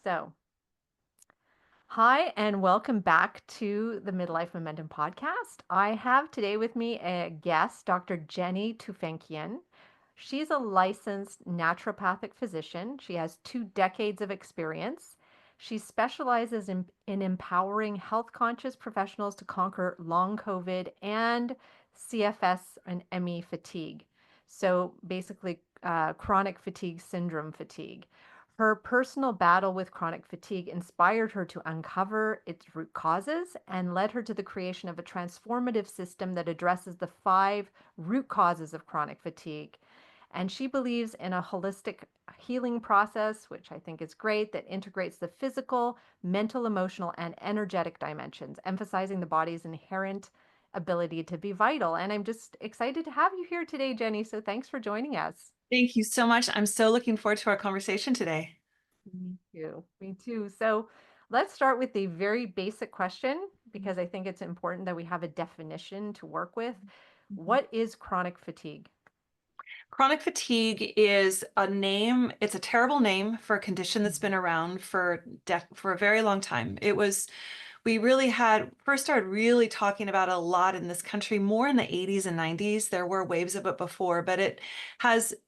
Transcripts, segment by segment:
So, hi, and welcome back to the Midlife Momentum podcast. I have today with me a guest, Dr. Jenny Tufenkian. She's a licensed naturopathic physician. She has 2 decades of experience. She specializes in empowering health conscious professionals to conquer long COVID and CFS and ME fatigue. So, basically, chronic fatigue syndrome fatigue. Her personal battle with chronic fatigue inspired her to uncover its root causes and led her to the creation of a transformative system that addresses the 5 root causes of chronic fatigue. And she believes in a holistic healing process, which I think is great, that integrates the physical, mental, emotional, and energetic dimensions, emphasizing the body's inherent ability to be vital. And I'm just excited to have you here today, Jenny. So thanks for joining us. Thank you so much. I'm so looking forward to our conversation today. Me too. Me too. So let's start with a very basic question because I think it's important that we have a definition to work with. Mhm. What is chronic fatigue? Chronic fatigue is a name, it's a terrible name for a condition that's been around for a very long time. We really had first started really talking about it a lot in this country more in the 80s and 90s. There were waves of it before, but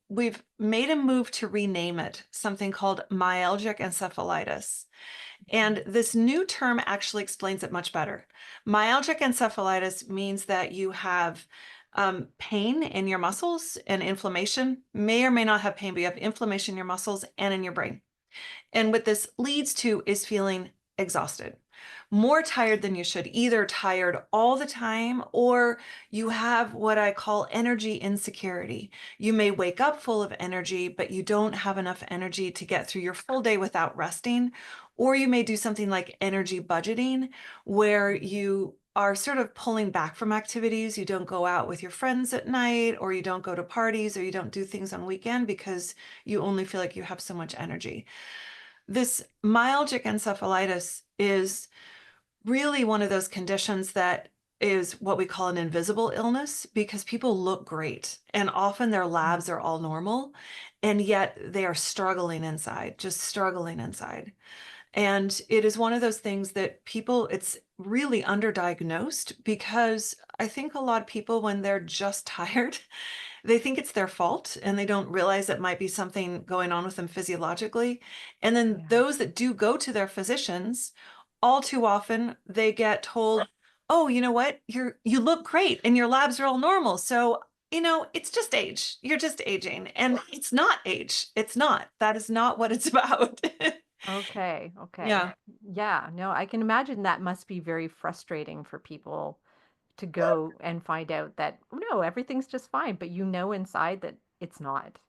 we've made a move to rename it something called myalgic encephalitis. And this new term actually explains it much better. Myalgic encephalitis means that you have pain in your muscles and inflammation. May or may not have pain, but you have inflammation in your muscles and in your brain. And what this leads to is feeling exhausted, more tired than you should, either tired all the time or you have what I call energy insecurity. You may wake up full of energy, but you don't have enough energy to get through your full day without resting. Or you may do something like energy budgeting, where you are sort of pulling back from activities. You don't go out with your friends at night, or you don't go to parties, or you don't do things on weekend because you only feel like you have so much energy. This myalgic encephalitis is really one of those conditions that is what we call an invisible illness because people look great and often their labs are all normal and yet they are struggling inside, just struggling inside. And it is one of those things that it's really underdiagnosed because I think a lot of people, when they're just tired, they think it's their fault and they don't realize it might be something going on with them physiologically. And then Yeah. those that do go to their physicians, all too often they get told, "Oh, you know what? You look great and your labs are all normal. So, it's just age. You're just aging." And it's not age. It's not. That is not what it's about. Okay. Okay. Yeah. Yeah. No, I can imagine that must be very frustrating for people to go and find out that, oh, no, everything's just fine, but you know inside that it's not.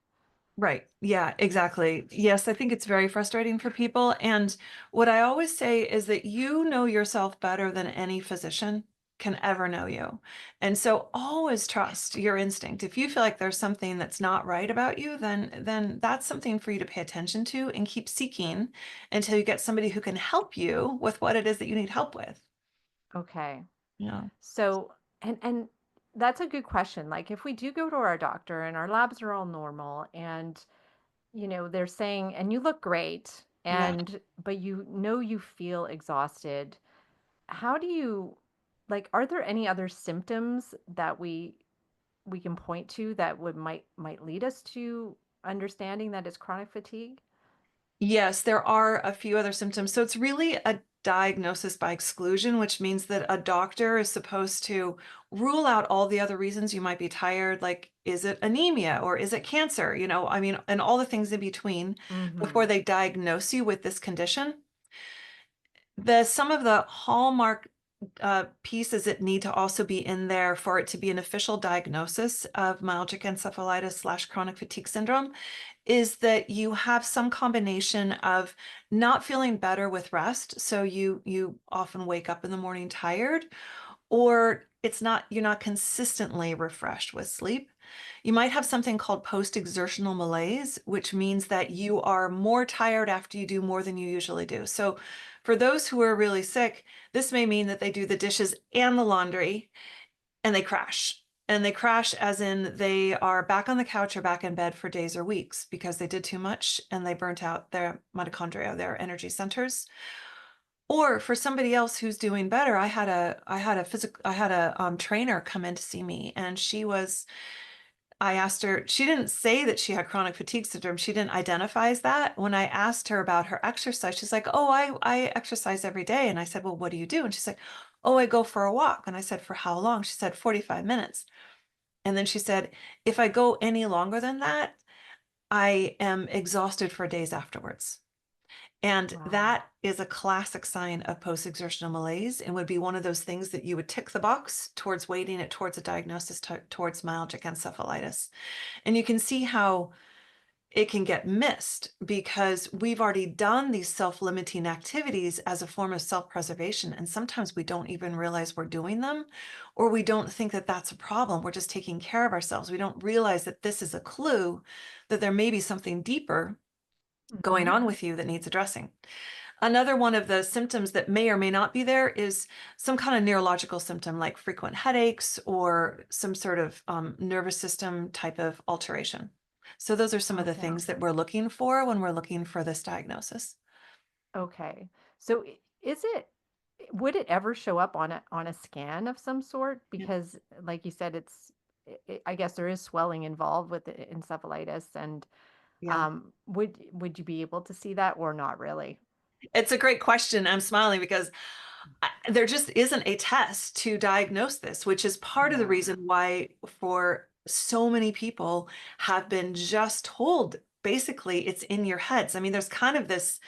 Right. Yeah, exactly. Yes, I think it's very frustrating for people. And what I always say is that you know yourself better than any physician can ever know you. And so always trust your instinct. If you feel like there's something that's not right about you, then that's something for you to pay attention to and keep seeking until you get somebody who can help you with what it is that you need help with. Okay. Yeah. So, and that's a good question. Like if we do go to our doctor and our labs are all normal and they're saying and you look great Yeah. and but you feel exhausted. How do you like are there any other symptoms that we can point to that would might lead us to understanding that it's chronic fatigue? Yes, there are a few other symptoms. So it's really a diagnosis by exclusion, which means that a doctor is supposed to rule out all the other reasons you might be tired, like is it anemia or is it cancer? I mean, and all the things in between before Mhm. they diagnose you with this condition. Some of the hallmark pieces that need to also be in there for it to be an official diagnosis of myalgic encephalitis / chronic fatigue syndrome is that you have some combination of not feeling better with rest. So you often wake up in the morning tired, or you're not consistently refreshed with sleep. You might have something called post-exertional malaise, which means that you are more tired after you do more than you usually do. So for those who are really sick, this may mean that they do the dishes and the laundry and they crash. And they crash as in they are back on the couch or back in bed for days or weeks because they did too much and they burnt out their mitochondria, their energy centers. Or for somebody else who's doing better, I had a trainer come in to see me, and I asked her, she didn't say that she had chronic fatigue syndrome. She didn't identify as that. When I asked her about her exercise, she's like, "Oh, I exercise every day." And I said, "Well, what do you do?" And she's like, "Oh, I go for a walk." And I said, "For how long?" She said, 45 minutes. And then she said, "If I go any longer than that, I am exhausted for days afterwards." And Wow. that is a classic sign of post-exertional malaise and would be one of those things that you would tick the box towards weighting it towards a diagnosis towards myalgic encephalitis. And you can see how it can get missed because we've already done these self-limiting activities as a form of self-preservation. And sometimes we don't even realize we're doing them, or we don't think that that's a problem. We're just taking care of ourselves. We don't realize that this is a clue that there may be something deeper going Hmm. on with you that needs addressing. Another one of the symptoms that may or may not be there is some kind of neurological symptom like frequent headaches or some sort of nervous system type of alteration. So those are some of the Okay. things that we're looking for when we're looking for this diagnosis. Okay. So is it, would it ever show up on a scan of some sort? Yeah. Because like you said, I guess there is swelling involved with the encephalitis, and Yeah. would you be able to see that or not really? It's a great question. I'm smiling because there just isn't a test to diagnose this, which is part of the Yeah. reason why for so many people have been just told basically it's in your heads. I mean, there's kind of this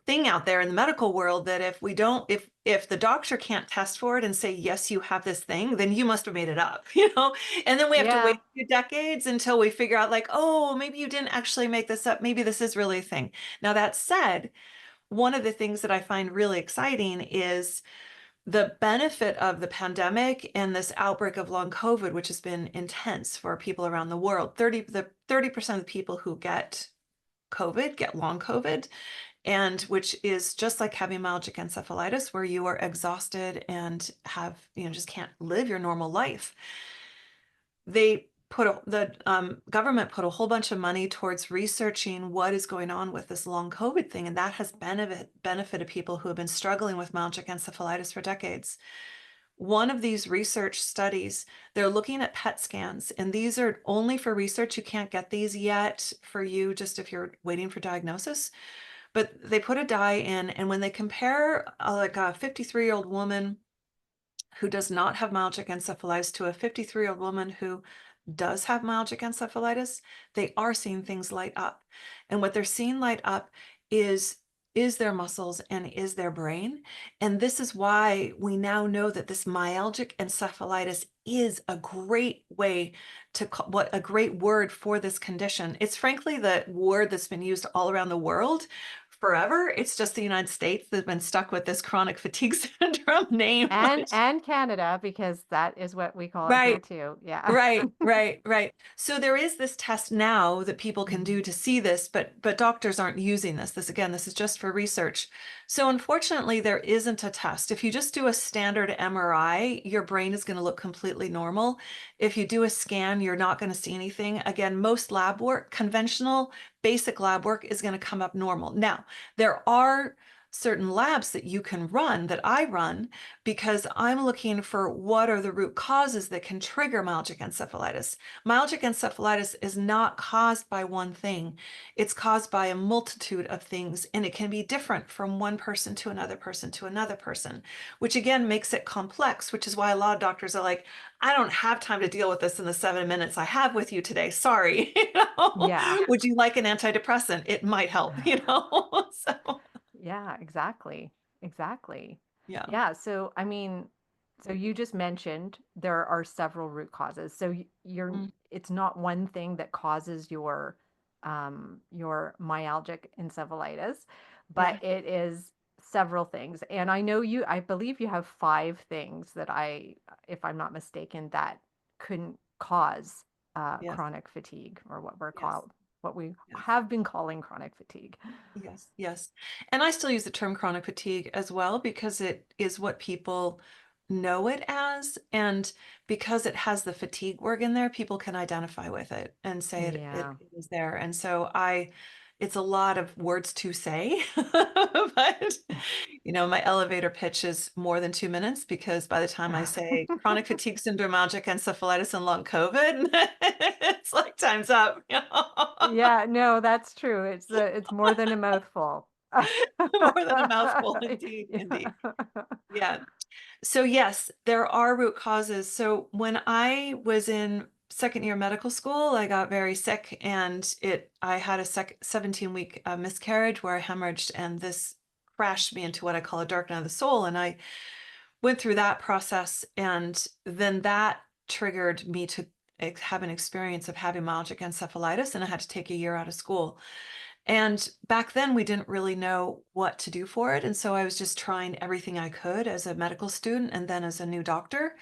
thing out there in the medical world that if we don't if the doctor can't test for it and say yes you have this thing, then you must have made it up, and then we have to wait Yeah. a few decades until we figure out like, oh, maybe you didn't actually make this up, maybe this is really a thing. Now that said, one of the things that I find really exciting is the benefit of the pandemic and this outbreak of long COVID, which has been intense for people around the world. 30% of the people who get COVID get long COVID, and which is just like having myalgic encephalitis, where you are exhausted and have, just can't live your normal life. The government put a whole bunch of money towards researching what is going on with this long COVID thing, and that has benefited people who have been struggling with myalgic encephalitis for decades. One of these research studies, they're looking at PET scans, and these are only for research. You can't get these yet for you, just if you're waiting for diagnosis. But they put a dye in, and when they compare like a 53-year-old woman who does not have myalgic encephalitis to a 53-year-old woman who does have myalgic encephalitis, they are seeing things light up. And what they're seeing light up is their muscles and is their brain. And this is why we now know that this myalgic encephalitis is a great way to call, what a great word for this condition. It's frankly the word that's been used all around the world forever. It's just the United States that's been stuck with this chronic fatigue syndrome name, which And Canada, because that is what we call it here right. too. Yeah. Right, right, right. So there is this test now that people can Mhm. do to see this, but doctors aren't using this. This is just for research. So unfortunately, there isn't a test. If you just do a standard MRI, your brain is going to look completely normal. If you do a scan, you're not going to see anything. Again, most lab work, conventional basic lab work is going to come up normal. Now, there are certain labs that you can run that I run because I'm looking for what are the root causes that can trigger myalgic encephalitis. Myalgic encephalitis is not caused by one thing. It's caused by a multitude of things, and it can be different from one person to another person to another person, which again makes it complex, which is why a lot of doctors are like, I don't have time to deal with this in the 7 minutes I have with you today. Sorry. Yeah. Would you like an antidepressant? It might help. So, Yeah, exactly. Exactly. yeah. Yeah, so I mean, so you just mentioned there are several root causes. So you're Mm, it's not one thing that causes your myalgic encephalitis, yeah. but it is several things. And I believe you have five things that if I'm not mistaken, that couldn't cause Yes. chronic fatigue, or Yes. what we Yes. have been calling chronic fatigue. Yes, yes. And I still use the term chronic fatigue as well because it is what people know it as. And because it has the fatigue word in there, people can identify with it and say Yeah. it is there. And so it's a lot of words to say, but my elevator pitch is more than 2 minutes because by the time I say chronic fatigue syndrome, myalgic encephalitis, and long COVID, it's like time's up. Yeah, no, that's true. It's more than a mouthful. More than a mouthful, indeed, indeed. Yeah. Yeah. So yes, there are root causes. So when I was in second year medical school, I got very sick and I had a 17-week miscarriage where I hemorrhaged, and this crashed me into what I call a dark night of the soul. And I went through that process, and then that triggered me to have an experience of having myalgic encephalitis, and I had to take a year out of school. And back then, we didn't really know what to do for it. And so I was just trying everything I could as a medical student and then as a new doctor.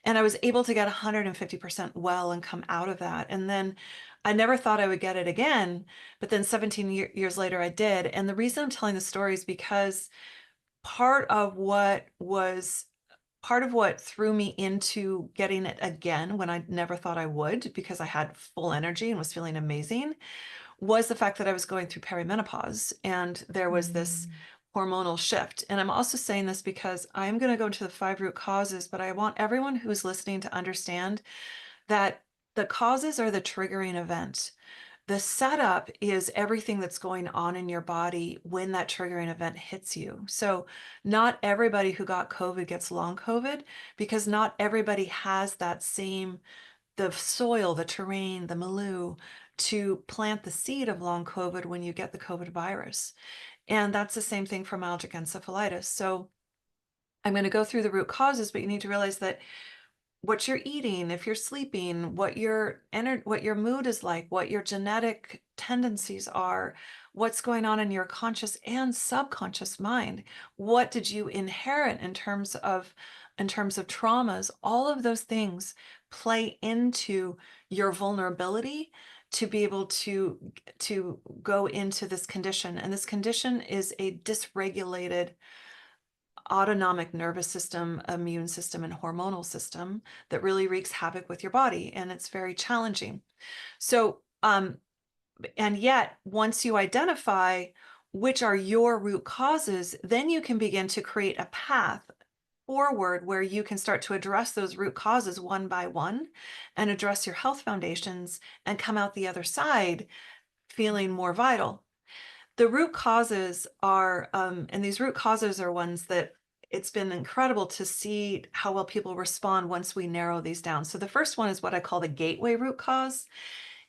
And I was able to get 150% well and come out of that. And then I never thought I would get it again. But then 17 years later, I did. And the reason I'm telling the story is because part of what was part of what threw me into getting it again when I never thought I would, because I had full energy and was feeling amazing, was the fact that I was going through perimenopause and there was this Mm. hormonal shift. And I'm also saying this because I'm going to go into the 5 root causes, but I want everyone who's listening to understand that the causes are the triggering event. The setup is everything that's going on in your body when that triggering event hits you. So, not everybody who got COVID gets long COVID because not everybody has that same the soil, the terrain, the milieu to plant the seed of long COVID when you get the COVID virus. And that's the same thing for myalgic encephalitis. So I'm going to go through the root causes, but you need to realize that what you're eating, if you're sleeping, what your mood is like, what your genetic tendencies are, what's going on in your conscious and subconscious mind. What did you inherit in terms of traumas? All of those things play into your vulnerability to be able to go into this condition. And this condition is a dysregulated autonomic nervous system, immune system, and hormonal system that really wreaks havoc with your body. And it's very challenging. So, and yet, once you identify which are your root causes, then you can begin to create a path forward where you can start to address those root causes one by one and address your health foundations and come out the other side feeling more vital. The root causes are, and these root causes are ones that it's been incredible to see how well people respond once we narrow these down. So the first one is what I call the gateway root cause.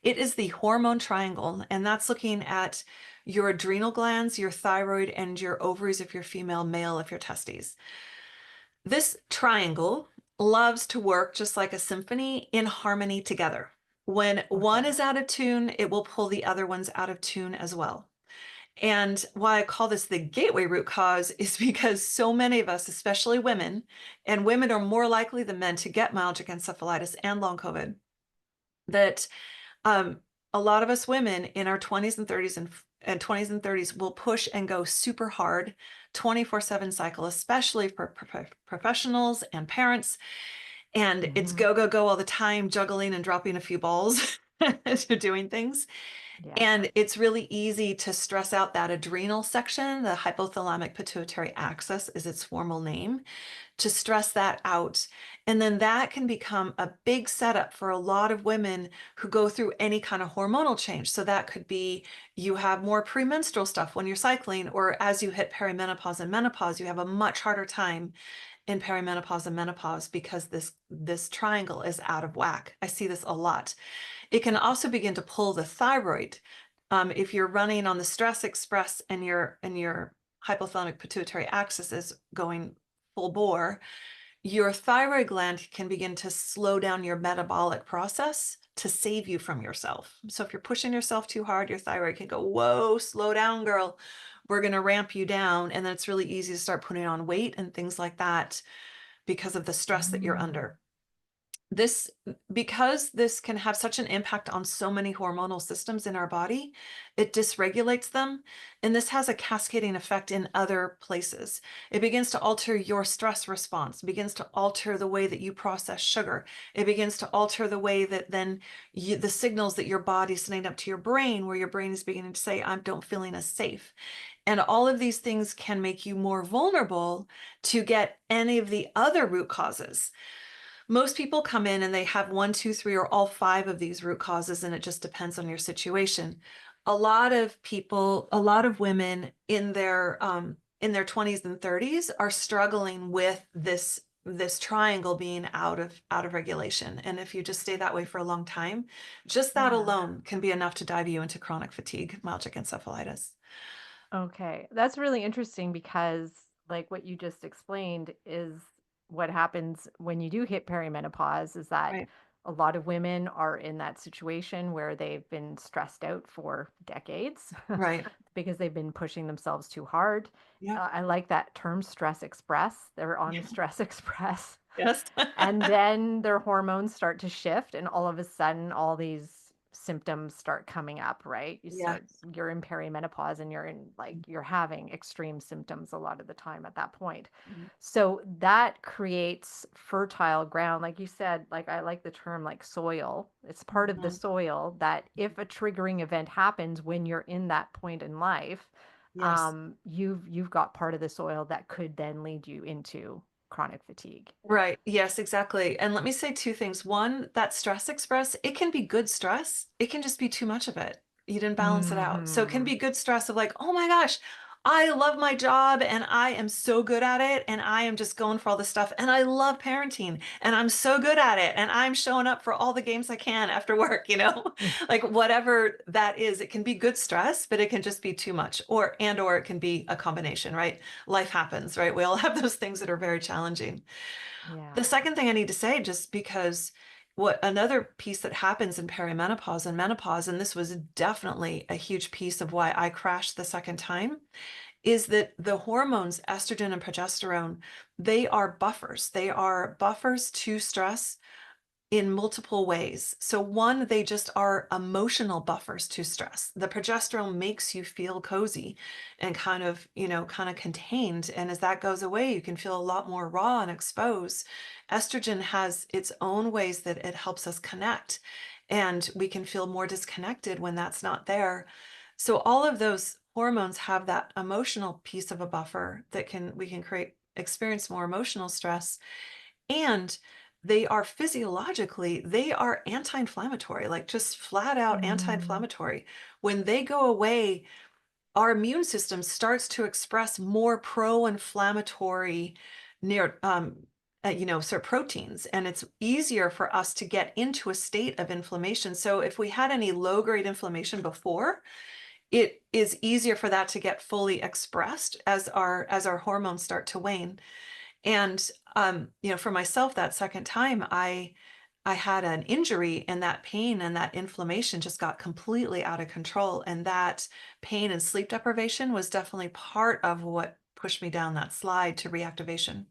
It is the hormone triangle, and that's looking at your adrenal glands, your thyroid, and your ovaries if you're female, male if you're testes. This triangle loves to work just like a symphony in harmony together. When one Okay. is out of tune, it will pull the other ones out of tune as well. And why I call this the gateway root cause is because so many of us, especially women, and women are more likely than men to get myalgic encephalitis and long COVID, that um, a lot of us women in our 20s and 30s and 20s and 30s will push and go super hard 24/7 cycle, especially for professionals and parents. And it's Hmm. go, go, go all the time, juggling and dropping a few balls as you're doing things. Yeah. And it's really easy to stress out that adrenal section. The hypothalamic pituitary axis is its formal name, to stress that out. And then that can become a big setup for a lot of women who go through any kind of hormonal change. So that could be you have more premenstrual stuff when you're cycling, or as you hit perimenopause and menopause, you have a much harder time in perimenopause and menopause because this triangle is out of whack. I see this a lot. It can also begin to pull the thyroid. If you're running on the stress express and your hypothalamic pituitary axis is going full bore, your thyroid gland can begin to slow down your metabolic process to save you from yourself. So if you're pushing yourself too hard, your thyroid can go, whoa, slow down, girl. We're going to ramp you down. And then it's really easy to start putting on weight and things like that because of the stress that you're Mm. under. this because this can have such an impact on so many hormonal systems in our body, it dysregulates them, and this has a cascading effect in other places. It begins to alter your stress response, begins to alter the way that you process sugar. It begins to alter the way that then the signals that your body's sending up to your brain, where your brain is beginning to say, I don't feeling as safe. And all of these things can make you more vulnerable to get any of the other root causes. Most people come in and they have one, two, three, or all five of these root causes, and it just depends on your situation. A lot of people, a lot of women in their 20s and 30s are struggling with this triangle being out of regulation. And if you just stay that way for a long time, just that Yeah. alone can be enough to dive you into chronic fatigue, myalgic encephalitis. Okay. That's really interesting because, like, what you just explained is what happens when you do hit perimenopause is that Right, a lot of women are in that situation where they've been stressed out for decades right. because they've been pushing themselves too hard. Yep. I like that term stress express. They're on the stress express. Yes. And then their hormones start to shift, and all of a sudden, all these symptoms start coming up, right? Yes. You're in perimenopause and you're having extreme symptoms a lot of the time at that point. Mhm. So that creates fertile ground. Like you said, like I like the term like soil. It's part of the Mhm. soil that if a triggering event happens when you're in that point in life, Yes. you've got part of the soil that could then lead you into chronic fatigue. Right. Yes, exactly. And let me say two things. One, that stress express, it can be good stress. It can just be too much of it. You didn't balance it out. So it can Mhm. be good stress of like, oh my gosh, I love my job and I am so good at it. And I am just going for all this stuff. And I love parenting and I'm so good at it. And I'm showing up for all the games I can after work, like whatever that is, it can be good stress, but it can just be too much or it can be a combination, right? Life happens, right? We all have those things that are very challenging. The Yeah. second thing I need to say, just because what another piece that happens in perimenopause and menopause, and this was definitely a huge piece of why I crashed the second time, is that the hormones, estrogen and progesterone, they are buffers. They are buffers to stress in multiple ways. So one, they just are emotional buffers to stress. The progesterone makes you feel cozy and kind of contained. And as that goes away, you can feel a lot more raw and exposed. Estrogen has its own ways that it helps us connect, and we can feel more disconnected when that's not there. So all of those hormones have that emotional piece of a buffer that we can create experience more emotional stress, and they are physiologically, they are anti-inflammatory, like just flat out Mm. anti-inflammatory. When they go away, our immune system starts to express more pro-inflammatory near sort of proteins, and it's easier for us to get into a state of inflammation. So if we had any low-grade inflammation before, it is easier for that to get fully expressed as our hormones start to wane. And for myself, that second time, I had an injury, and that pain and that inflammation just got completely out of control. And that pain and sleep deprivation was definitely part of what pushed me down that slide to reactivation.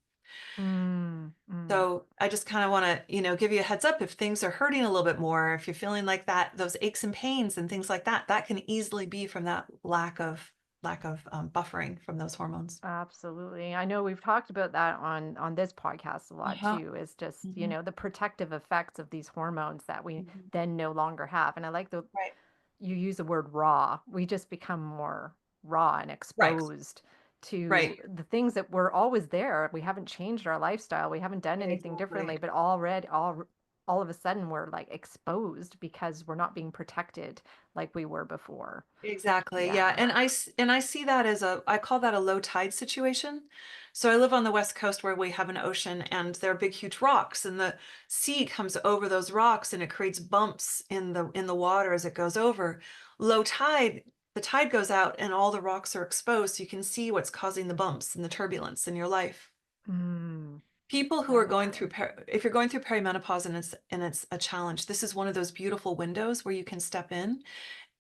Mm. Mm. So I just kind of want to, give you a heads up if things are hurting a little bit more, if you're feeling like that, those aches and pains and things like that, that can easily be from that lack of buffering from those hormones. Absolutely. I know we've talked about that on this podcast a lot Uh-huh. too, is just, Hmm. the protective effects of these hormones that we Hmm. then no longer have. And I like the Right. you use the word raw. We just become more raw and Right. exposed to Right. the things that were always there. We haven't changed our lifestyle. We haven't done anything differently, Exactly. but all of a sudden we're like exposed because we're not being protected like we were before. Exactly. Yeah. Yeah. And I see that as I call that a low tide situation. So I live on the West Coast where we have an ocean and there are big, huge rocks, and the sea comes over those rocks and it creates bumps in the water as it goes over. Low tide, the tide goes out and all the rocks are exposed. So you can see what's causing the bumps and the turbulence in your life. Mm, People who are very going through true. if you're going through perimenopause and it's a challenge, this is one of those beautiful windows where you can step in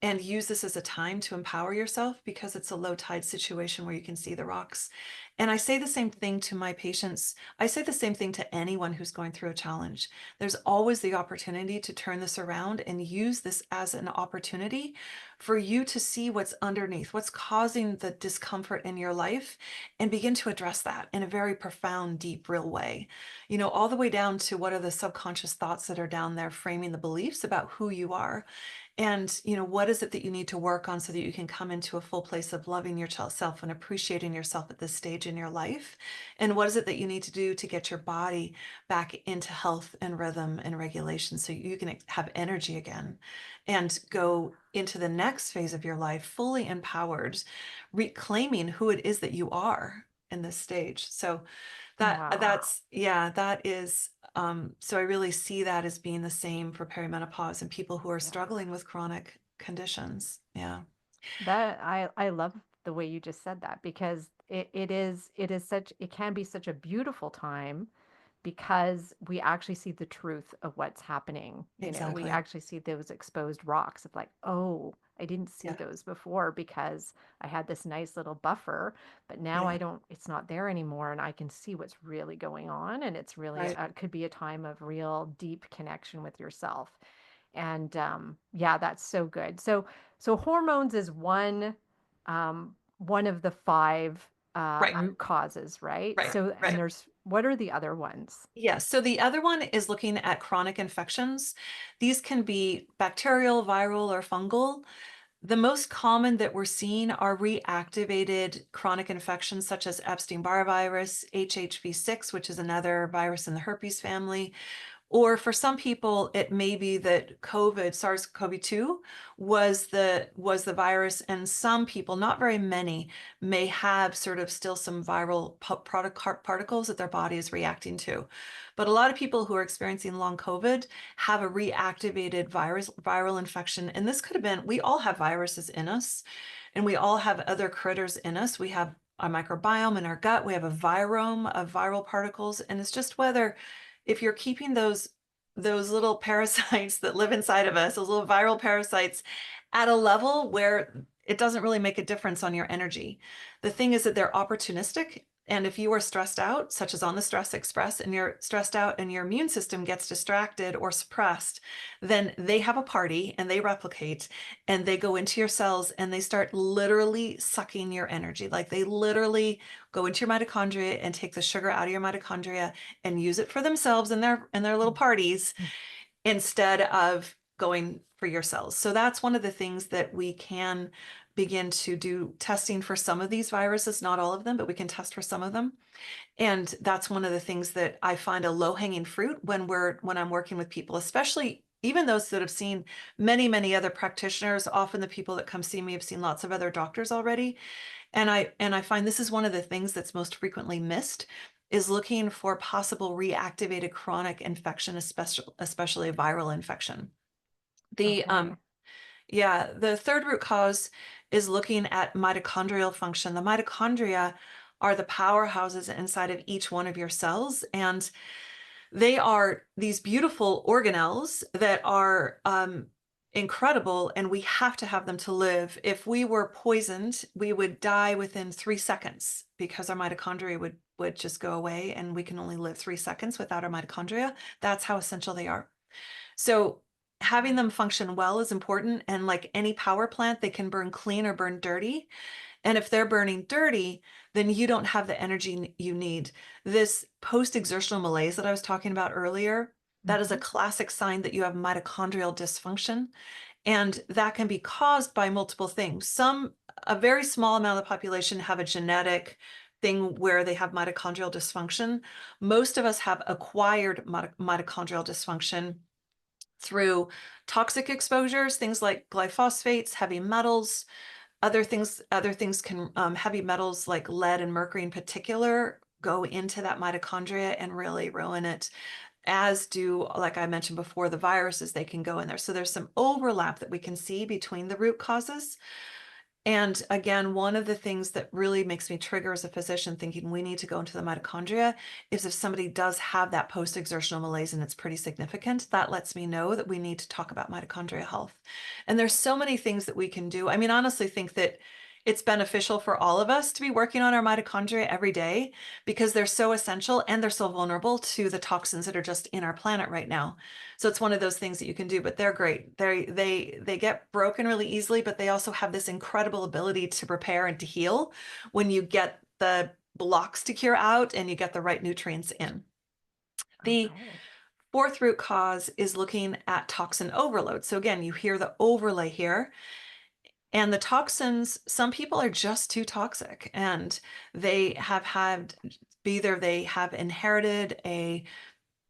and use this as a time to empower yourself because it's a low tide situation where you can see the rocks. And I say the same thing to my patients. I say the same thing to anyone who's going through a challenge. There's always the opportunity to turn this around and use this as an opportunity for you to see what's underneath, what's causing the discomfort in your life, and begin to address that in a very profound, deep, real way. You know, all the way down to what are the subconscious thoughts that are down there framing the beliefs about who you are. And, you know, what is it that you need to work on so that you can come into a full place of loving yourself and appreciating yourself at this stage in your life? And what is it that you need to do to get your body back into health and rhythm and regulation so you can have energy again and go into the next phase of your life fully empowered, reclaiming who it is that you are in this stage. So Wow. that's yeah, that is so I really see that as being the same for perimenopause and people who are Yeah. struggling with chronic conditions. Yeah, That I love the way you just said that because it is such it can be such a beautiful time because we actually see the truth of what's happening. You know, we exactly. actually see those exposed rocks of like, oh, I didn't see Yeah, those before because I had this nice little buffer, but now I yeah, don't, it's not there anymore. And I can see what's really going on. And it's really, right, it could be a time of real deep connection with yourself. And yeah, that's so good. So hormones is one of the five right, root causes, right? right, So, and right. there's what are the other ones? Yes. So the other one is looking at chronic infections. These can be bacterial, viral, or fungal. The most common that we're seeing are reactivated chronic infections such as Epstein-Barr virus, HHV6, which is another virus in the herpes family. Or for some people, it may be that COVID, SARS-CoV-2 was the virus, and some people, not very many, may have sort of still some viral particles that their body is reacting to. But a lot of people who are experiencing long COVID have a reactivated viral infection. And this could have been, we all have viruses in us, and we all have other critters in us. We have a microbiome in our gut. We have a virome of viral particles, and it's just whether if you're keeping those little parasites that live inside of us, those little viral parasites, at a level where it doesn't really make a difference on your energy. The thing is that they're opportunistic. And if you are stressed out, such as on the Stress Express, and you're stressed out and your immune system gets distracted or suppressed, then they have a party and they replicate and they go into your cells and they start literally sucking your energy. Like they literally go into your mitochondria and take the sugar out of your mitochondria and use it for themselves and their little parties instead of going for your cells. So that's one of the things that we can begin to do testing for some of these viruses, not all of them, but we can test for some of them. And that's one of the things that I find a low-hanging fruit when I'm working with people, especially even those that have seen many, many other practitioners. Often the people that come see me have seen lots of other doctors already. And I find this is one of the things that's most frequently missed is looking for possible reactivated chronic infection, especially a viral infection. The Okay. yeah, the third root cause is looking at mitochondrial function. The mitochondria are the powerhouses inside of each one of your cells, and they are these beautiful organelles that are incredible, and we have to have them to live. If we were poisoned, we would die within 3 seconds because our mitochondria would just go away, and we can only live 3 seconds without our mitochondria. That's how essential they are. So having them function well is important. And like any power plant, they can burn clean or burn dirty. And if they're burning dirty, then you don't have the energy you need. This post-exertional malaise that I was talking about earlier, that is a Hmm. classic sign that you have mitochondrial dysfunction. And that can be caused by multiple things. A very small amount of the population have a genetic thing where they have mitochondrial dysfunction. Most of us have acquired mitochondrial dysfunction through toxic exposures, things like glyphosates, heavy metals, other things can heavy metals like lead and mercury in particular go into that mitochondria and really ruin it, as do, like I mentioned before, the viruses. They can go in there. So there's some overlap that we can see between the root causes. And again, one of the things that really makes me trigger as a physician thinking we need to go into the mitochondria is if somebody does have that post-exertional malaise and it's pretty significant, that lets me know that we need to talk about mitochondria health. And there's so many things that we can do. I mean, honestly, think that it's beneficial for all of us to be working on our mitochondria every day because they're so essential and they're so vulnerable to the toxins that are just in our planet right now. So it's one of those things that you can do, but they're great. They get broken really easily, but they also have this incredible ability to repair and to heal when you get the blocks to cure out and you get the right nutrients in. The Okay. fourth root cause is looking at toxin overload. So again, you hear the overlay here. And the toxins, some people are just too toxic and they have had either they have inherited a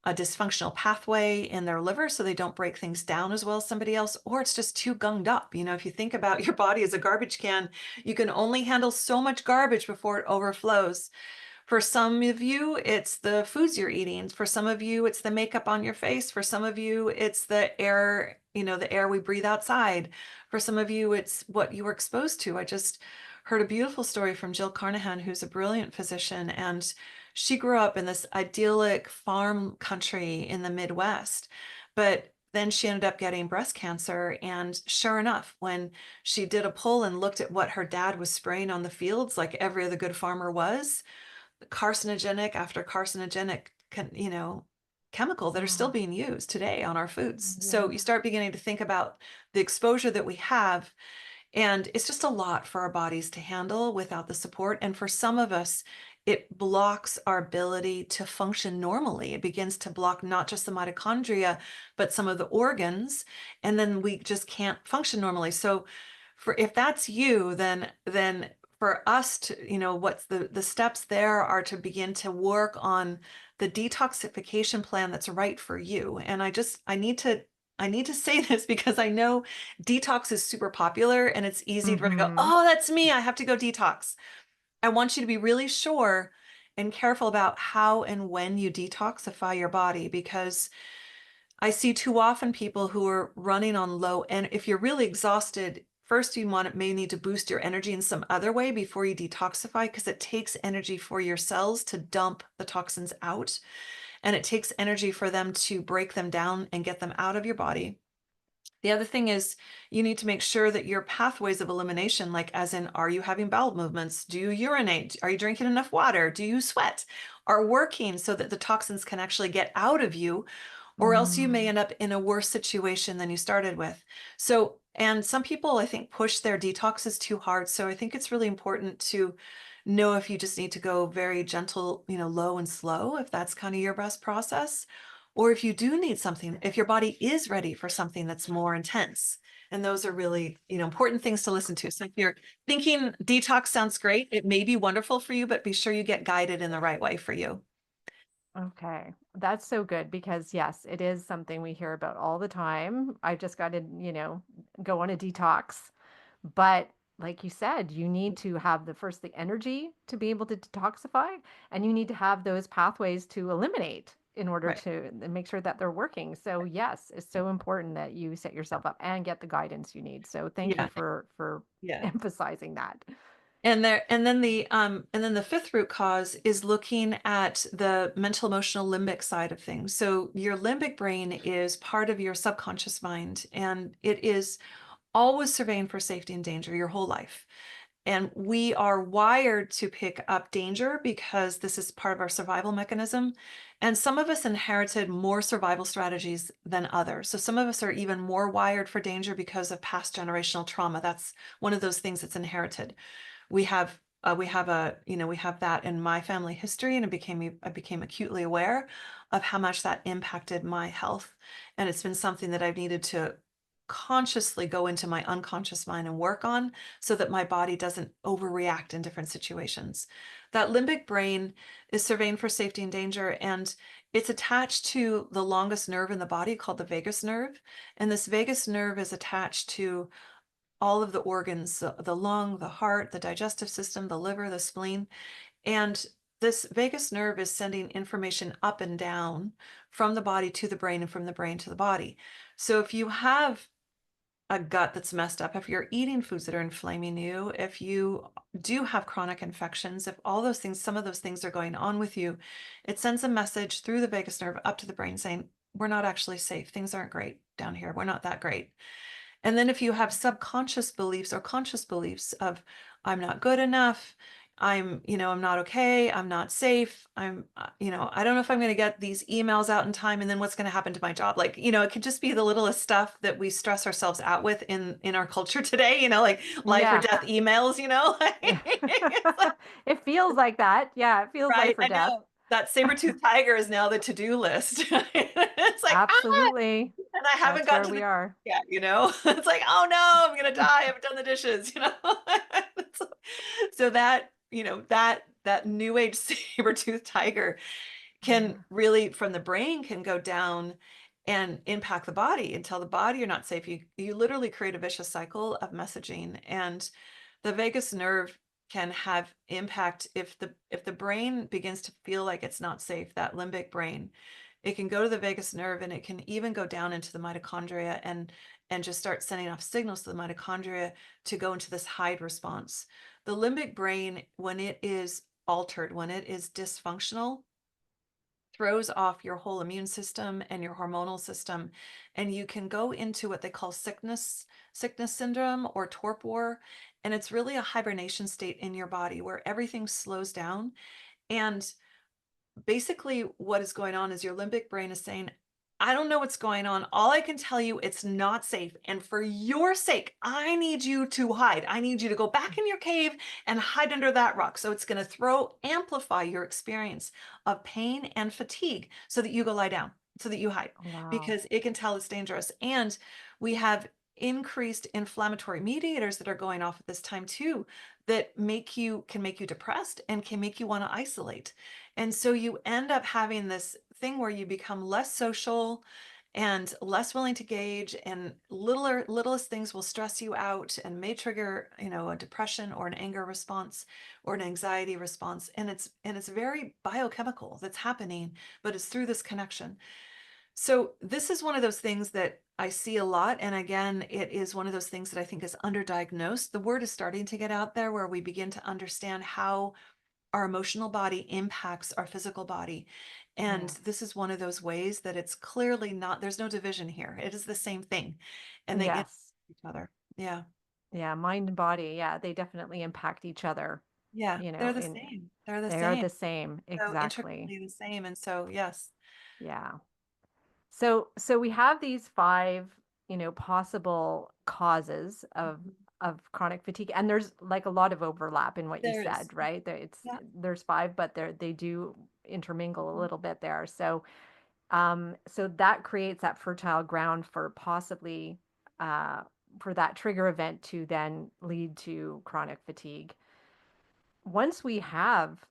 dysfunctional pathway in their liver so they don't break things down as well as somebody else, or it's just too gunged up. You know, if you think about your body as a garbage can, you can only handle so much garbage before it overflows. For some of you, it's the foods you're eating. For some of you, it's the makeup on your face. For some of you, it's the air, the air we breathe outside. For some of you, it's what you were exposed to. I just heard a beautiful story from Jill Carnahan, who's a brilliant physician, and she grew up in this idyllic farm country in the Midwest. But then she ended up getting breast cancer. And sure enough, when she did a poll and looked at what her dad was spraying on the fields, like every other good farmer was, carcinogenic after carcinogenic, chemical that are still Oh, being used today on our foods. So you yeah. start beginning to think about the exposure that we have, and it's just a lot for our bodies to handle without the support. And for some of us, it blocks our ability to function normally. It begins to block not just the mitochondria, but some of the organs, and then we just can't function normally. So for if that's you, then for us to, what's the steps there are to begin to work on the detoxification plan that's right for you. And I need to say this because I know detox is super popular and it's easy for to go, Mm-hmm. oh, that's me. I have to go detox. I want you to be really sure and careful about how and when you detoxify your body because I see too often people who are running on low, and if you're really exhausted, first may need to boost your energy in some other way before you detoxify because it takes energy for your cells to dump the toxins out, and it takes energy for them to break them down and get them out of your body. The other thing is you need to make sure that your pathways of elimination, like as in, are you having bowel movements? Do you urinate? Are you drinking enough water? Do you sweat? Are working so that the toxins can actually get out of you, or else you may Mm. end up in a worse situation than you started with. So, and some people, I think, push their detoxes too hard. So I think it's really important to know if you just need to go very gentle, low and slow, if that's kind of your best process, or if you do need something, if your body is ready for something that's more intense. And those are really, important things to listen to. So if you're thinking detox sounds great, it may be wonderful for you, but be sure you get guided in the right way for you. Okay, that's so good because yes, it is something we hear about all the time. I just got to, go on a detox. But like you said, you need to have the energy to be able to detoxify, and you need to have those pathways to eliminate in order Right. to make sure that they're working. So yes, it's so important that you set yourself up and get the guidance you need. So thank you Yeah. for Yeah. emphasizing that. And then the fifth root cause is looking at the mental emotional limbic side of things. So your limbic brain is part of your subconscious mind, and it is always surveying for safety and danger your whole life. And we are wired to pick up danger because this is part of our survival mechanism. And some of us inherited more survival strategies than others. So some of us are even more wired for danger because of past generational trauma. That's one of those things that's inherited. We have that in my family history, and I became acutely aware of how much that impacted my health. And it's been something that I've needed to consciously go into my unconscious mind and work on so that my body doesn't overreact in different situations. That limbic brain is surveying for safety and danger, and it's attached to the longest nerve in the body called the vagus nerve. And this vagus nerve is attached to all of the organs, the lung, the heart, the digestive system, the liver, the spleen. And this vagus nerve is sending information up and down from the body to the brain and from the brain to the body. So if you have a gut that's messed up, if you're eating foods that are inflaming you, if you do have chronic infections, if all those things, some of those things are going on with you, it sends a message through the vagus nerve up to the brain saying, we're not actually safe. Things aren't great down here. We're not that great. And then if you have subconscious beliefs or conscious beliefs of, I'm not good enough, I'm not okay, I'm not safe, I don't know if I'm going to get these emails out in time, and then what's going to happen to my job? Like, it could just be the littlest stuff that we stress ourselves out with in our culture today, like life or Yeah. death emails. Yeah. It's like, It feels like that. Yeah, it feels right, life or I death. know. That saber-toothed tiger is now the to-do list. It's like, Absolutely. and I haven't That's gotten where to the we dishes are. yet. It's like, oh no, I'm gonna die. I haven't done the dishes. So that new age saber-toothed tiger can Yeah. really, from the brain, can go down and impact the body and tell the body you're not safe. You literally create a vicious cycle of messaging. And the vagus nerve can have impact if the brain begins to feel like it's not safe, that limbic brain. It can go to the vagus nerve, and it can even go down into the mitochondria and just start sending off signals to the mitochondria to go into this hide response. The limbic brain, when it is altered, when it is dysfunctional, throws off your whole immune system and your hormonal system, and you can go into what they call sickness syndrome or torpor, and it's really a hibernation state in your body where everything slows down. And basically what is going on is your limbic brain is saying, I don't know what's going on. All I can tell you, it's not safe. And for your sake, I need you to hide. I need you to go back in your cave and hide under that rock. So it's going to amplify your experience of pain and fatigue so that you go lie down, so that you hide, Wow. because it can tell it's dangerous. And we have increased inflammatory mediators that are going off at this time too, that can make you depressed and can make you want to isolate. And so you end up having this thing where you become less social and less willing to gauge, and littlest things will stress you out and may trigger, a depression or an anger response or an anxiety response. And it's very biochemical that's happening, but it's through this connection. So this is one of those things that I see a lot. And again, it is one of those things that I think is underdiagnosed. The word is starting to get out there where we begin to understand how our emotional body impacts our physical body. And Yes. this is one of those ways that it's clearly not, there's no division here. It is the same thing. And they impact Yes. each other. Yeah. Yeah, mind and body. Yeah, they definitely impact each other, Yeah. They're the in same. They're the they are same. the same. So Exactly. intricately the same. And so, yes. Yeah. So we have these five, possible causes Mhm. of chronic fatigue, and there's like a lot of overlap in what you There is. said, right? Yeah. There's five, but they do intermingle a Mhm. little bit there. So that creates that fertile ground for possibly uh, for that trigger event to then lead to chronic fatigue. Once we have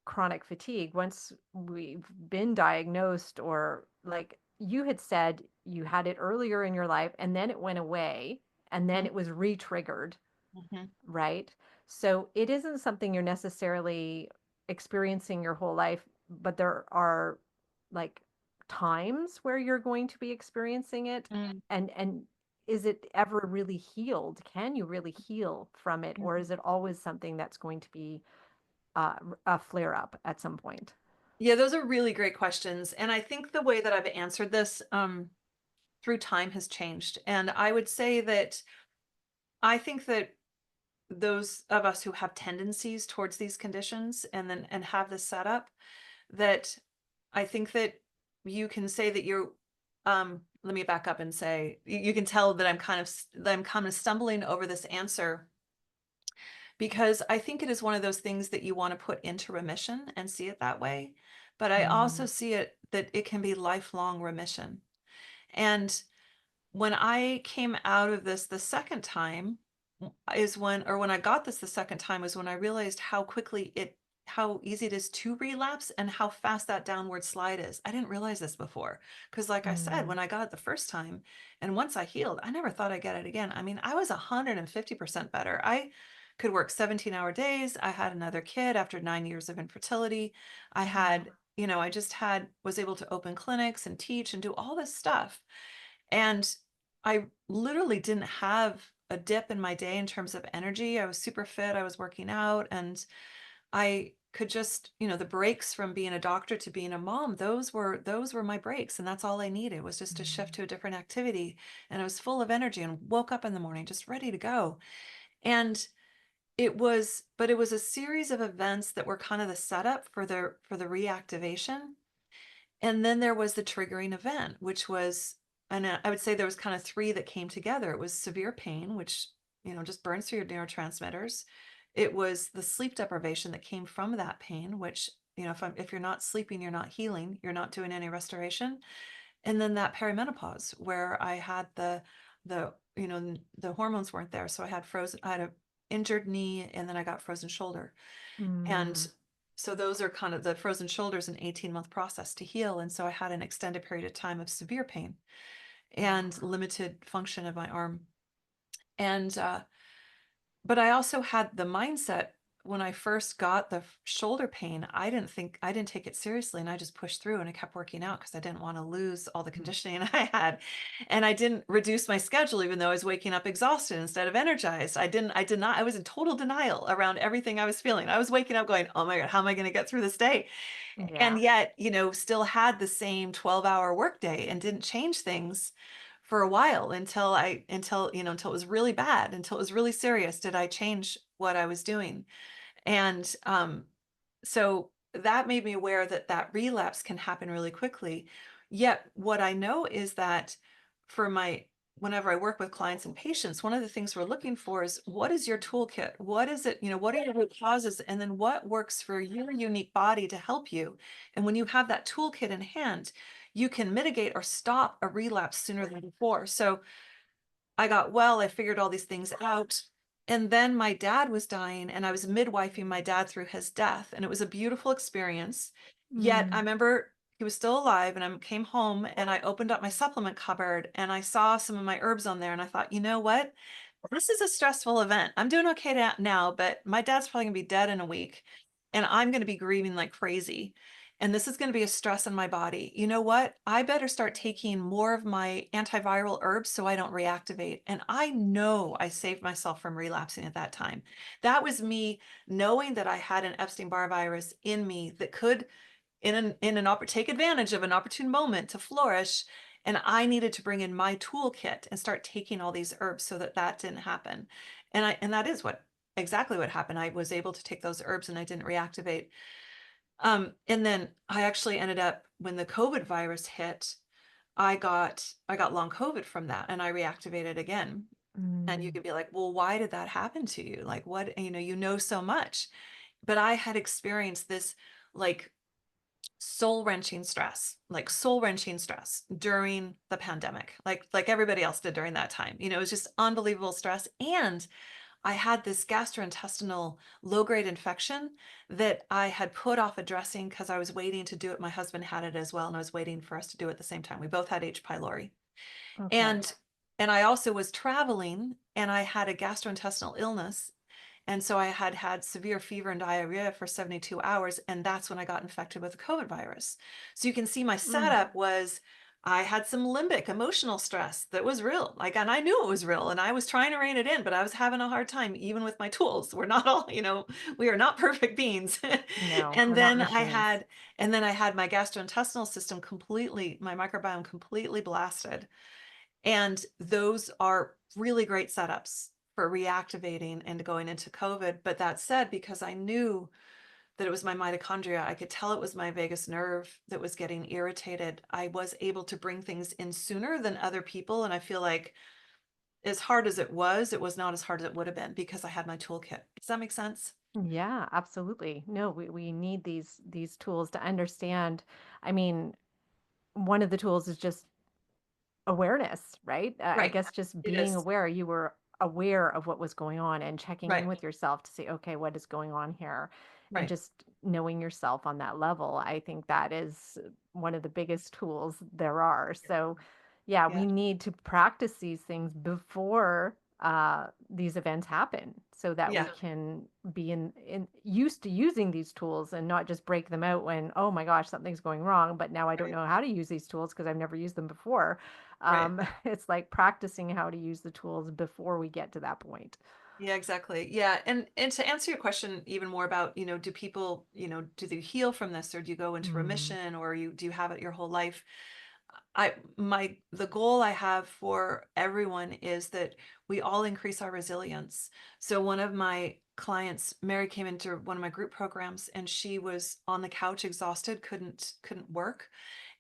chronic fatigue, once we've been diagnosed, or like you had said, you had it earlier in your life and then it went away and then Mhm. it was re-triggered, Mhm. right? So it isn't something you're necessarily experiencing your whole life, but there are like times where you're going to be experiencing it. Mm. And is it ever really healed? Can you really heal from it, or Mhm. is it always something that's going to be a flare up at some point? Yeah, those are really great questions. And I think the way that I've answered this through time has changed. And I would say that I think that those of us who have tendencies towards these conditions and have this setup, that I think that you can say that let me back up and say you can tell that I'm kind of stumbling over this answer, because I think it is one of those things that you want to put into remission and see it that way. But I also Mm, see it that it can be lifelong remission. And when I came out of this the second time is when I got this the second time is when I realized how easy it is to relapse and how fast that downward slide is. I didn't realize this before because, like I said, mm, when I got it the first time and once I healed, I never thought I'd get it again. I mean, I was 150% better. I could work 17-hour days. I had another kid after 9 years of infertility. I wow. had, I just was able to open clinics and teach and do all this stuff. And I literally didn't have a dip in my day in terms of energy. I was super fit. I was working out, and I could just, the breaks from being a doctor to being a mom, those were my breaks, and that's all I needed was just to shift Mm. to a different activity. And I was full of energy and woke up in the morning just ready to go. And but it was a series of events that were kind of the setup for the reactivation. And then there was the triggering event, which was, and I would say there was kind of three that came together. It was severe pain, which, just burns through your neurotransmitters. It was the sleep deprivation that came from that pain, which, if you're not sleeping, you're not healing, you're not doing any restoration. And then that perimenopause where I had the hormones weren't there. So I had a injured knee, and then I got frozen shoulder. And Mm. so those are kind of the frozen shoulders, an 18-month process to heal. And so I had an extended period of time of severe pain and limited function of my arm. And but I also had the mindset when I first got the shoulder pain, I didn't take it seriously, and I just pushed through and I kept working out because I didn't want to lose all the Mm. conditioning I had. And I didn't reduce my schedule even though I was waking up exhausted instead of energized. I did not, I was in total denial around everything I was feeling. I was waking up going, "Oh my God, how am I going to get through this day?" And Yeah. yet, still had the same 12-hour workday and didn't change things for a while until it was really bad, until it was really serious. Did I change what I was doing? And so that made me aware that that relapse can happen really quickly. Yet, what I know is that for my whenever I work with clients and patients, one of the things we're looking for is what is your toolkit? What is it, what are your root causes? And then what works for your unique body to help you? And when you have that toolkit in hand, you can mitigate or stop a relapse sooner than before. So I got well, I figured all these things out. And then my dad was dying, and I was midwifing my dad through his death. And it was a beautiful experience. Yet I Mm. remember he was still alive, and I came home and I opened up my supplement cupboard and I saw some of my herbs on there. And I thought, you know what? This is a stressful event. I'm doing okay now, but my dad's probably gonna be dead in a week, and I'm gonna be grieving like crazy. And this is going to be a stress on my body. You know what? I better start taking more of my antiviral herbs so I don't reactivate. And I know I saved myself from relapsing at that time. That was me knowing that I had an Epstein-Barr virus in me that could take advantage of an opportune moment to flourish. And I needed to bring in my toolkit and start taking all these herbs so that that didn't happen. And that is exactly what happened. I was able to take those herbs and I didn't reactivate. And then I actually ended up, when the COVID virus hit, I got long COVID from that, and I reactivated again. And you Mm. could be like, well, why did that happen to you? Like, what, so much. But I had experienced this like soul wrenching stress during the pandemic, like everybody else did during that time. It was just unbelievable stress. And I had this gastrointestinal low-grade infection that I had put off addressing because I was waiting to do it. My husband had it as well, and I was waiting for us to do it at the same time. We both had H. pylori. Okay. And I also was traveling, and I had a gastrointestinal illness. And so I had had severe fever and diarrhea for 72 hours, and that's when I got infected with the COVID virus. So you can see my Mm. setup was I had some limbic emotional stress that was real. Like, and I knew it was real, and I was trying to rein it in, but I was having a hard time, even with my tools. We're not all, we are not perfect beings. No, And we're not then I machines. had, my gastrointestinal system completely, my microbiome completely blasted. And those are really great setups for reactivating and going into COVID. But that said, because I knew that it was my mitochondria, I could tell it was my vagus nerve that was getting irritated. I was able to bring things in sooner than other people. And I feel like as hard as it was not as hard as it would have been because I had my toolkit. Does that make sense? Yeah, absolutely. No, we need these tools to understand. I mean, one of the tools is just awareness, right? I Right. guess just It being is. aware, you were aware of what was going on and checking in Right. with yourself to say, okay, what is going on here? And Right. just knowing yourself on that level. I think that is one of the biggest tools there are. So, yeah, Yeah. we need to practice these things before. these events happen so that we Yeah, can be in used to using these tools and not just break them out when, oh my gosh, something's going wrong, but now I don't right, know how to use these tools because I've never used them before. right. It's like practicing how to use the tools before we get to that point. Yeah, exactly. Yeah, and to answer your question even more about, do people, do they heal from this, or do you go into Mm, remission, or do you have it your whole life? The goal I have for everyone is that we all increase our resilience. So one of my clients, Mary, came into one of my group programs, and she was on the couch exhausted, couldn't work,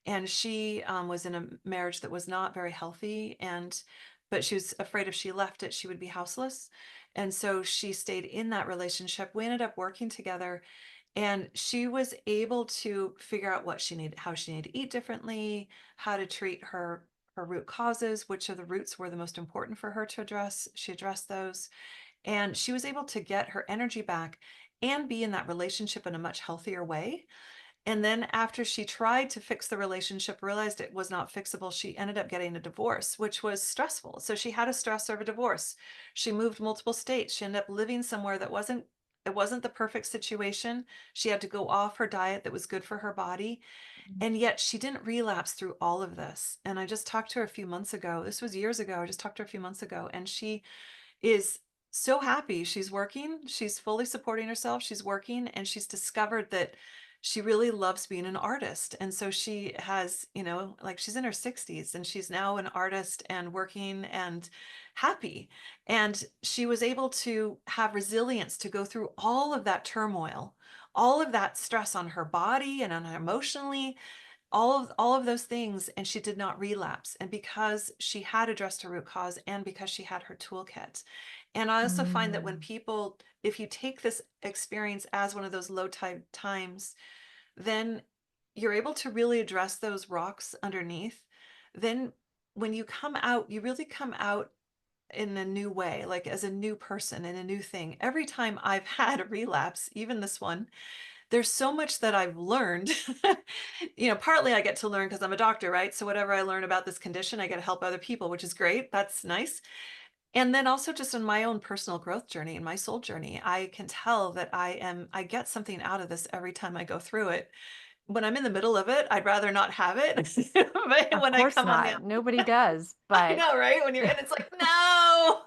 and she was in a marriage that was not very healthy, and but she was afraid if she left it she would be houseless, and so she stayed in that relationship. We ended up working together, and she was able to figure out what she needed, how she needed to eat differently, how to treat her root causes, which of the roots were the most important for her to address. She addressed those, and she was able to get her energy back and be in that relationship in a much healthier way. And then after she tried to fix the relationship, realized it was not fixable, she ended up getting a divorce, which was stressful. So she had a stress of a divorce. She moved multiple states. She ended up living somewhere that wasn't the perfect situation. She had to go off her diet that was good for her body. And yet she didn't relapse through all of this. And I just talked to her a few months ago. This was years ago. I just talked to her a few months ago, and she is so happy. She's working, she's fully supporting herself, she's working, and she's discovered that she really loves being an artist. And so she has, like she's in her 60s and she's now an artist and working and happy. And she was able to have resilience to go through all of that turmoil, all of that stress on her body and on her emotionally, all of those things, and she did not relapse, and because she had addressed her root cause and because she had her toolkit. And I also find that when mm, people, if you take this experience as one of those low tide times, then you're able to really address those rocks underneath. Then when you come out, you really come out in a new way, like as a new person and a new thing. Every time I've had a relapse, even this one, there's so much that I've learned. Partly I get to learn because I'm a doctor, right? So whatever I learn about this condition, I get to help other people, which is great. That's nice. And then also just in my own personal growth journey and my soul journey, I can tell that I get something out of this every time I go through it. When I'm in the middle of it, I'd rather not have it. But of when I course come on the not. Nobody does, I but know, right? When you're in, it's like, no,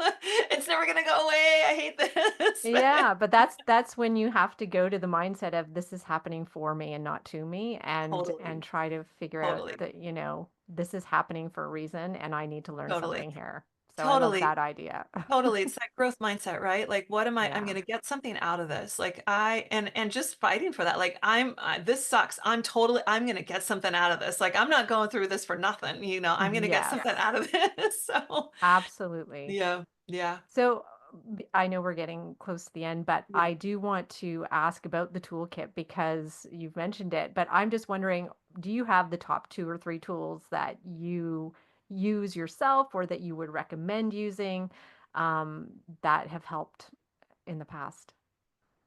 it's never gonna go away. I hate this. yeah, but that's when you have to go to the mindset of this is happening for me and not to me, and Totally, try to figure out totally, that, this is happening for a reason and I need to learn totally, something here. So I love totally. that idea. Totally. It's that growth mindset, right? Like, what am I'm Yeah. going to get something out of this. Like and just fighting for that. Like this sucks. I'm going to get something out of this. Like, I'm not going through this for nothing, I'm going to get Yes, something out of this. So absolutely. yeah, yeah, So I know we're getting close to the end, but yeah. I do want to ask about the toolkit because you've mentioned it. But I'm just wondering, do you have the top two or three tools that you use yourself or that you would recommend using, that have helped in the past?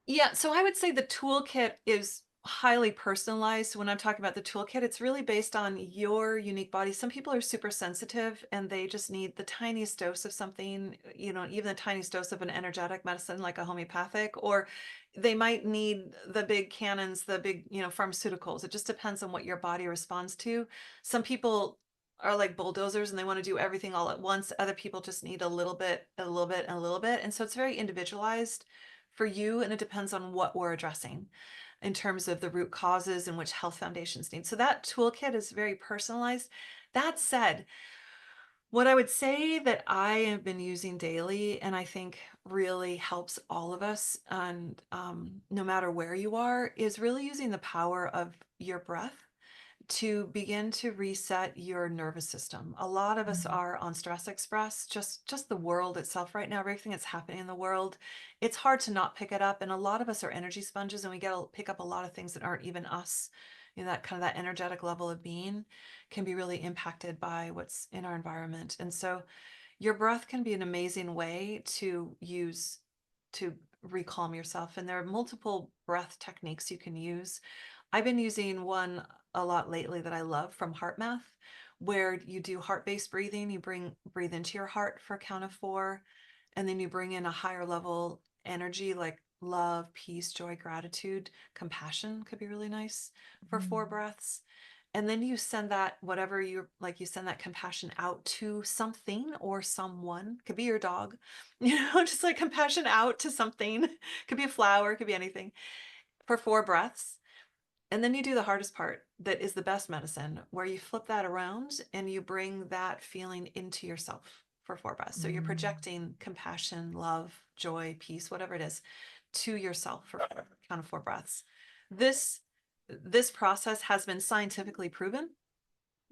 Yeah, so I would say the toolkit is highly personalized. When I'm talking about the toolkit, it's really based on your unique body. Some people are super sensitive and they just need the tiniest dose of something, even the tiniest dose of an energetic medicine like a homeopathic, or they might need the big cannons, the big, pharmaceuticals. It just depends on what your body responds to. Some people are like bulldozers and they want to do everything all at once. Other people just need a little bit, a little bit, and a little bit. And so it's very individualized for you, and it depends on what we're addressing in terms of the root causes and which health foundations need. So that toolkit is very personalized. That said, what I would say that I have been using daily and I think really helps all of us, and no matter where you are, is really using the power of your breath to begin to reset your nervous system. A lot of us Mhm. are on stress express, just the world itself right now, everything that's happening in the world. It's hard to not pick it up, and a lot of us are energy sponges and we get to pick up a lot of things that aren't even us. That kind of that energetic level of being can be really impacted by what's in our environment. And so your breath can be an amazing way to use to recalm yourself. And there are multiple breath techniques you can use. I've been using one a lot lately that I love from HeartMath, where you do heart-based breathing. You breathe into your heart for a count of 4, and then you bring in a higher level energy like love, peace, joy, gratitude, compassion could be really nice for 4 breaths. And then you send that, whatever you like, you send that compassion out to something or someone. Could be your dog, just like compassion out to something. Could be a flower, could be anything for 4 breaths. And then you do the hardest part that is the best medicine, where you flip that around and you bring that feeling into yourself for 4 breaths. So you're Mm. projecting compassion, love, joy, peace, whatever it is, to yourself for count of 4 breaths. This this process has been scientifically proven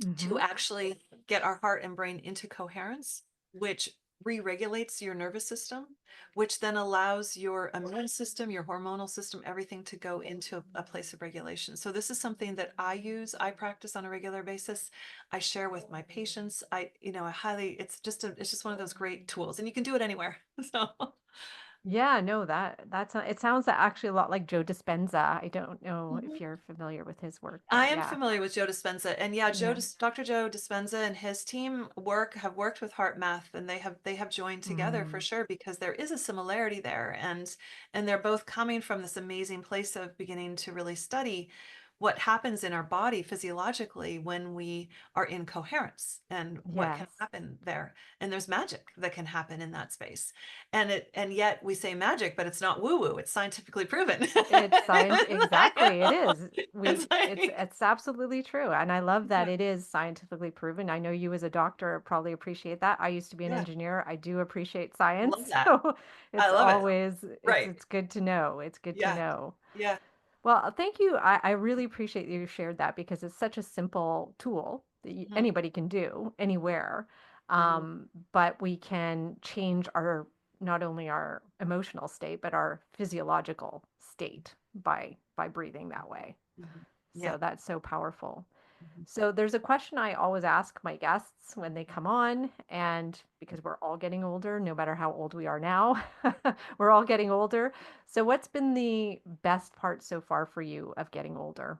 to Mm-hmm. actually get our heart and brain into coherence, which re-regulates your nervous system, which then allows your immune system, your hormonal system, everything to go into a place of regulation. So this is something that I use, I practice on a regular basis. I share with my patients. I highly, it's just one of those great tools, and you can do it anywhere. So Yeah, no, that's it sounds actually a lot like Joe Dispenza. I don't know if Mhm. you're familiar with his work, I but am yeah. familiar with Joe Dispenza, and yeah, Yeah. Dr. Joe Dispenza and his team have worked with heart math, and they have joined together for Mm, sure, because there is a similarity there, and they're both coming from this amazing place of beginning to really study what happens in our body physiologically when we are in coherence, and what can yes. happen there. And there's magic that can happen in that space. And yet we say magic, but it's not woo woo, it's scientifically proven. It's science, You exactly. It know? is. It's like, It's absolutely true. And I love that yeah. it is scientifically proven. I know you as a doctor probably appreciate that. I used to be an Yeah, engineer. I do appreciate I love science. that. So I it's love it. always Right. it's good to know. It's good to Yeah. know. Yeah. Well, thank you. I really appreciate you shared that because it's such a simple tool that Hmm. anybody can do anywhere. Hmm. But we can change our not only our emotional state, but our physiological state by breathing that way. Hmm. Yeah. So that's so powerful. Hmm. So there's a question I always ask my guests when they come on, and because we're all getting older, no matter how old we are now, we're all getting older. So what's been the best part so far for you of getting older?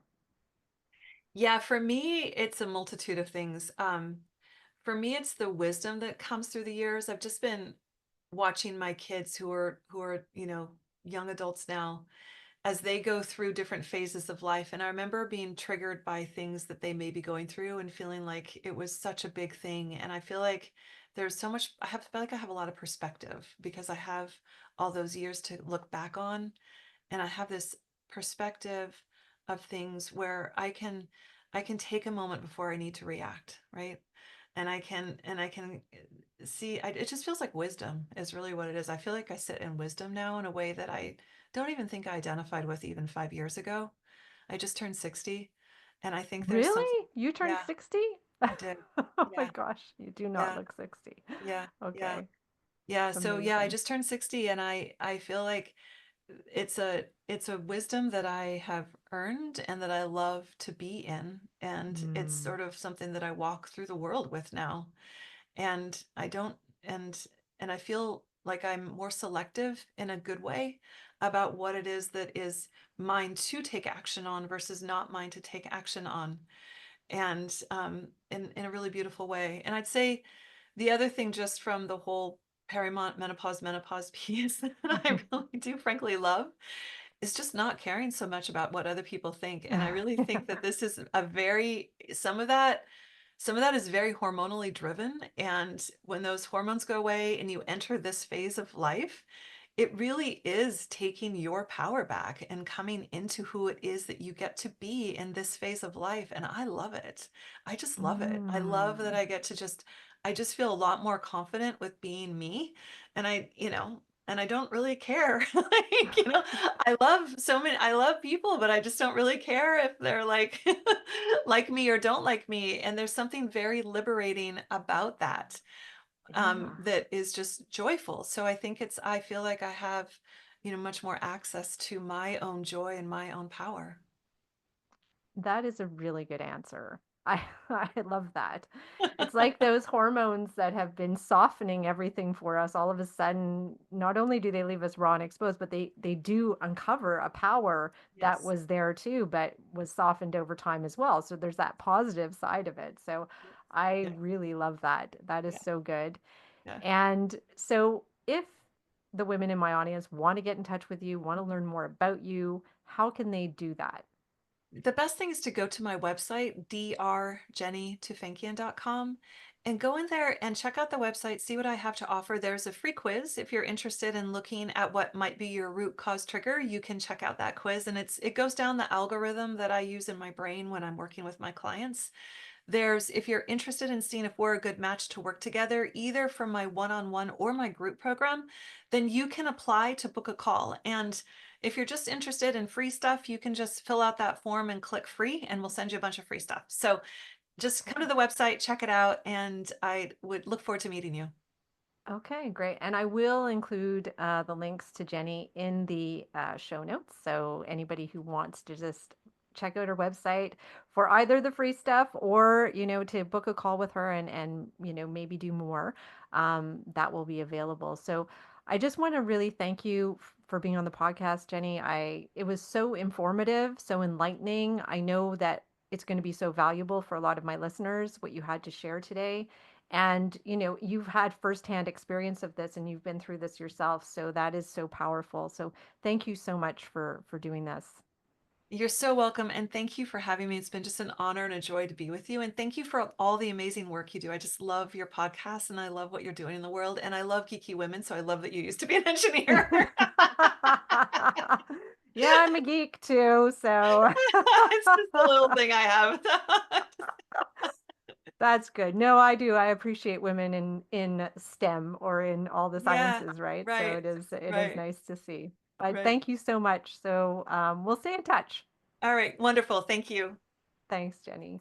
Yeah, for me, it's a multitude of things. For me, it's the wisdom that comes through the years. I've just been watching my kids who are, young adults now, as they go through different phases of life. And I remember being triggered by things that they may be going through and feeling like it was such a big thing. And I feel like there's so much, feel like I have a lot of perspective because I have all those years to look back on. And I have this perspective of things where I can take a moment before I need to react, right? And I can see, it just feels like wisdom is really what it is. I feel like I sit in wisdom now in a way that I don't even think I identified with even 5 years ago. I just turned 60, and I think there's something. Really? You turned Yeah, 60? I did. Oh my Yeah, gosh, you do not yeah, look 60. yeah, yeah, Okay, yeah. So yeah, I amazing. just turned 60, and I feel like it's a wisdom that I have earned and that I love to be in, and it's Mm. sort of something that I walk through the world with now. And I don't and and I feel like I'm more selective in a good way about what it is that is mine to take action on versus not mine to take action on, and in a really beautiful way. And I'd say the other thing, just from the whole menopause piece, that I really do frankly love, is just not caring so much about what other people think. And I really think that this is a very, some of that is very hormonally driven. And when those hormones go away and you enter this phase of life, it really is taking your power back and coming into who it is that you get to be in this phase of life. And I love it. I just love it. I love that Mm. I just feel a lot more confident with being me. And I don't really care. Like, I love people, but I just don't really care if they're like, like me or don't like me. And there's something very liberating about that, Yeah. that is just joyful. So I feel like I have, much more access to my own joy and my own power. That is a really good answer. I I love that. It's like those hormones that have been softening everything for us. All of a sudden, not only do they leave us raw and exposed, but they do uncover a power that Yes. was there too, but was softened over time as well. So there's that positive side of it. So I Yeah. really love that. That is Yeah. so good. Yeah. And so if the women in my audience want to get in touch with you, want to learn more about you, how can they do that? The best thing is to go to my website, drjennytufenkian.com, and go in there and check out the website, see what I have to offer. There's a free quiz. If you're interested in looking at what might be your root cause trigger, you can check out that quiz. And it goes down the algorithm that I use in my brain when I'm working with my clients. If you're interested in seeing if we're a good match to work together, either from my one-on-one or my group program, then you can apply to book a call. And if you're just interested in free stuff, you can just fill out that form and click free, and we'll send you a bunch of free stuff. So just come to Okay. the website, check it out, and I would look forward to meeting you. Okay, great. And I will include the links to Jenny in the show notes. So anybody who wants to just check out her website for either the free stuff or, to book a call with her and maybe do more, that will be available. So I just want to really thank you for being on the podcast, Jenny. It was so informative, so enlightening. I know that it's going to be so valuable for a lot of my listeners, what you had to share today. And, you've had firsthand experience of this and you've been through this yourself. So that is so powerful. So thank you so much for doing this. You're so welcome, and thank you for having me. It's been just an honor and a joy to be with you. And thank you for all the amazing work you do. I just love your podcast and I love what you're doing in the world. And I love geeky women, so I love that you used to be an engineer. Yeah, I'm a geek too. So It's just a little thing I have. that's good. No, I do. I appreciate women in STEM or in all the Yeah, sciences, right? So right, it is right, nice to see. But right. thank you so much. So we'll stay in touch. All right, wonderful. Thank you. Thanks, Jenny.